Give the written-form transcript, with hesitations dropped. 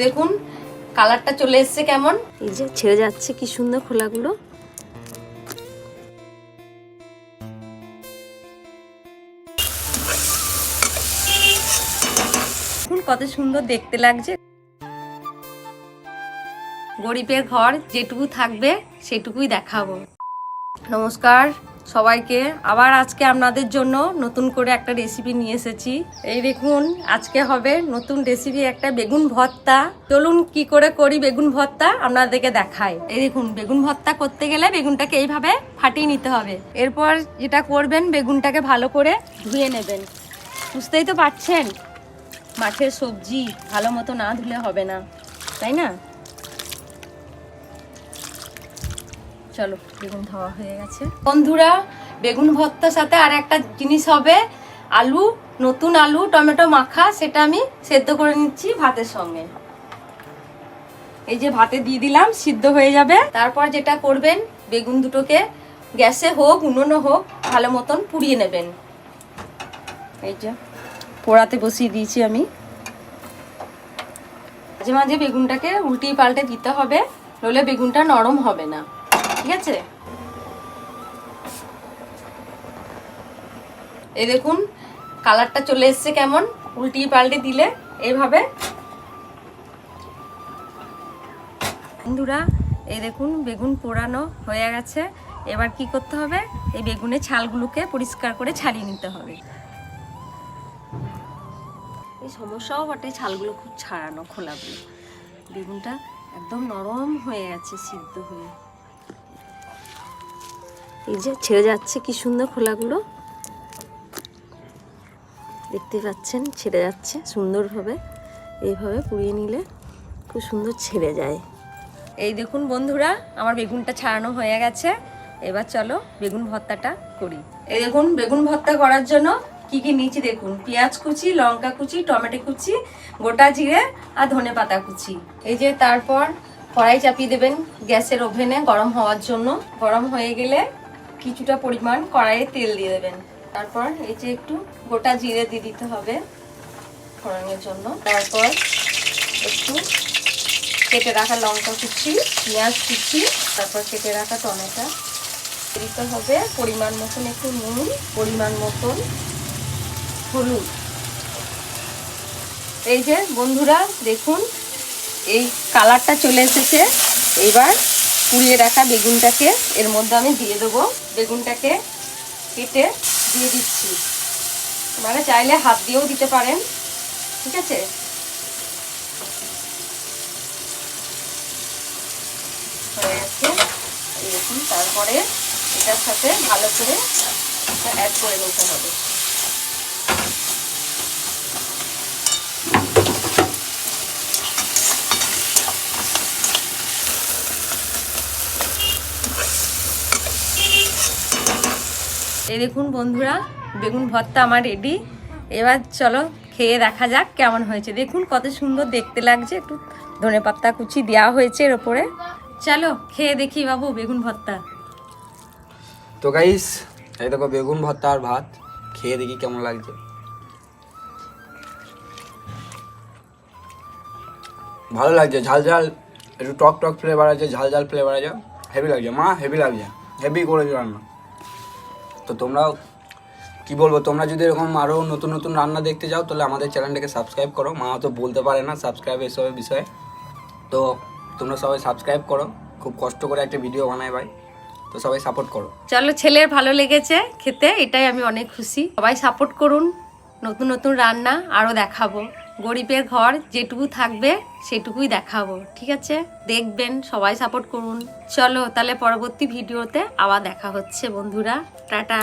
দেখুন কালারটা চলে এসছে কেমন, এই যে ছেড়ে যাচ্ছে কি সুন্দর খোলাগুলো। কত সুন্দর দেখতে লাগছে। গরিবের ঘর যেটুকু থাকবে সেটুকুই দেখাবো। নমস্কার সবাইকে, আবার আজকে আপনাদের জন্য নতুন করে একটা রেসিপি নিয়ে এসেছি। এই দেখুন আজকে হবে নতুন রেসিপি একটা বেগুন ভর্তা। চলুন কি করে করি বেগুন ভর্তা আপনাদেরকে দেখাই। এই দেখুন বেগুন ভর্তা করতে গেলে বেগুনটাকে এইভাবে ফাটিয়ে নিতে হবে। এরপর যেটা করবেন বেগুনটাকে ভালো করে ধুয়ে নেবেন। বুঝতেই তো পারছেন মাঠের সবজি ভালো মতো না ধুলে হবে না, তাই না? চলো বেগুন ধোয়া হয়ে গেছে। বন্ধুরা বেগুন ভর্তার সাথে আর একটা জিনিস হবে, আলু, নতুন আলু টমেটো মাখা, সেটা আমি সেদ্ধ করে নিচ্ছি ভাতের সঙ্গে। এই যে ভাতে দিয়ে দিলাম, সিদ্ধ হয়ে যাবে। তারপর যেটা করবেন বেগুন দুটোকে গ্যাসে হোক উনুনে হোক ভালো মতন পুড়িয়ে নেবেন। এই যে পোড়াতে বসিয়ে দিয়েছি আমি। মাঝে মাঝে বেগুনটাকে উল্টিয়ে পাল্টে দিতে হবে, নইলে বেগুনটা নরম হবে না, ঠিক আছে? এই দেখুন কালারটা চলে এসছে কেমন, উল্টিয়ে পাল্টে দিলে এইভাবে। বন্ধুরা এই দেখুন বেগুন পোড়ানো হয়ে গেছে। এবার কি করতে হবে, এই বেগুনের ছালগুলোকে পরিষ্কার করে ছাড়িয়ে নিতে হবে। এই সমস্যাও বটে, ছালগুলো খুব ছাড়ানো, খোলাগুলো। বেগুনটা একদম নরম হয়ে গেছে সিদ্ধ হয়ে। এই যে ছেড়ে যাচ্ছে কি সুন্দর খোলাগুলো, দেখতে পাচ্ছেন ছেড়ে যাচ্ছে সুন্দরভাবে। এইভাবে পুড়িয়ে নিলে খুব সুন্দর ছেড়ে যায়। এই দেখুন বন্ধুরা আমার বেগুনটা ছাড়ানো হয়ে গেছে। এবার চলো বেগুন ভর্তাটা করি। এই দেখুন বেগুন ভর্তা করার জন্য কি কি নিয়েছি দেখুন, পেঁয়াজ কুচি, লঙ্কা কুচি, টমেটো কুচি, গোটা জিরে আর ধনে পাতা কুচি। এই যে তারপর কড়াই চাপিয়ে দেবেন গ্যাসের ওভেনে গরম হওয়ার জন্য। গরম হয়ে গেলে কিছুটা পরিমাণ কড়াইয়ে তেল দিয়ে দেবেন। তারপর এই যে একটু গোটা জিরে দিয়ে দিতে হবে ফোড়নের জন্য। তারপর একটু কেটে রাখা লঙ্কা কুচি, পেঁয়াজ কুচি, তারপর কেটে রাখা টমেটো দিতে হবে। পরিমাণ মতন একটু নুন, পরিমাণ মতন হলুদ। এই যে বন্ধুরা দেখুন এই কালারটা চলে এসেছে। এবার পুড়িয়ে রাখা বেগুনটাকে এর মধ্যে আমি দিয়ে দেবো। বেগুনটাকে কেটে দিয়ে দিচ্ছি, মানে চাইলে হাত দিয়েও দিতে পারেন, ঠিক আছে? হয়ে গেছে দেখুন। তারপরে এটার সাথে ভালো করে অ্যাড করে নিতে হবে। এই দেখুন বন্ধুরা বেগুন ভর্তা আমার রেডি। এবার চলো খেয়ে দেখা যাক কেমন হয়েছে। দেখুন কত সুন্দর দেখতে লাগছে, একটু ধনেপাতা কুচি দেওয়া হয়েছে এর ওপরে। চলো খেয়ে দেখি বাবু বেগুন ভর্তা। তো গাইস এই দেখো বেগুন ভর্তা আর ভাত, খেয়ে দেখি কেমন লাগছে। ভালো লাগছে, ঝাল ঝাল একটু টক টক ফ্লেভার আছে, ঝাল ঝাল ফ্লেভার আছে, হেভি লাগছে। মা হেভি লাগছে, হেভি করেছে রান্না। তো তোমরাও কি বলবো, তোমরা যদি এরকম আরও নতুন নতুন রান্না দেখতে যাও তাহলে আমাদের চ্যানেলটাকে সাবস্ক্রাইব করো। মা তো বলতে পারে না সাবস্ক্রাইব এসবের বিষয়ে, তো তোমরা সবাই সাবস্ক্রাইব করো। খুব কষ্ট করে একটা ভিডিও বানাই ভাই, তো সবাই সাপোর্ট করো। চলো ছেলের ভালো লেগেছে খেতে, এটাই আমি অনেক খুশি। সবাই সাপোর্ট করুন, নতুন নতুন রান্না আরও দেখাবো। গরিবের ঘর যেটুকু থাকবে সেটুকুই দেখাবো, ঠিক আছে? দেখবেন, সবাই সাপোর্ট করুন। চলো তাহলে পরবর্তী ভিডিওতে আবার দেখা হচ্ছে বন্ধুরা, টাটা।